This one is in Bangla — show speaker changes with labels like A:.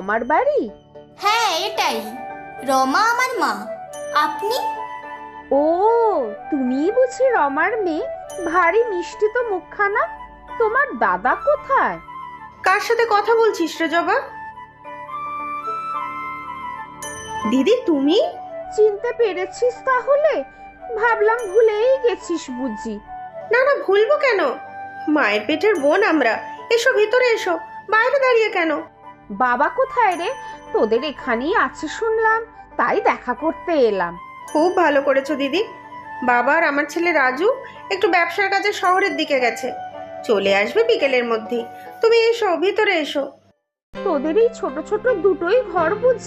A: রমার বাড়ি?
B: হ্যাঁ এটাই, রমা আমার মা। আপনি?
A: ও, তুমি বুঝি রমার মেয়ে? ভারী মিষ্টি তো মুখখানা। তোমার দাদা কোথায়?
C: কার সাথে কথা বলছিস রে জবা? দিদি তুমি?
A: চিনতে পেরেছিস তাহলে? ভাবলাম ভুলেই গেছিস বুঝি।
C: না না, ভুলবো কেন? মায়ের পেটের বোন আমরা। এসো ভিতরে এসো, বাইরে দাঁড়িয়ে কেন?
A: বাবা কোথায় রে? তোদের এখানেই আছে শুনলাম, তাই দেখা করতে এলাম।
C: খুব ভালো করেছো দিদি। বাবা আর আমার ছেলে রাজু একটু ব্যবসার কাজে শহরের দিকে গেছে, চলে আসবে বিকেলের মধ্যেই। তুমি এসো, ভিতরে এসো।
A: তোদের এই ছোট ছোট দুটোই ঘর বুঝি?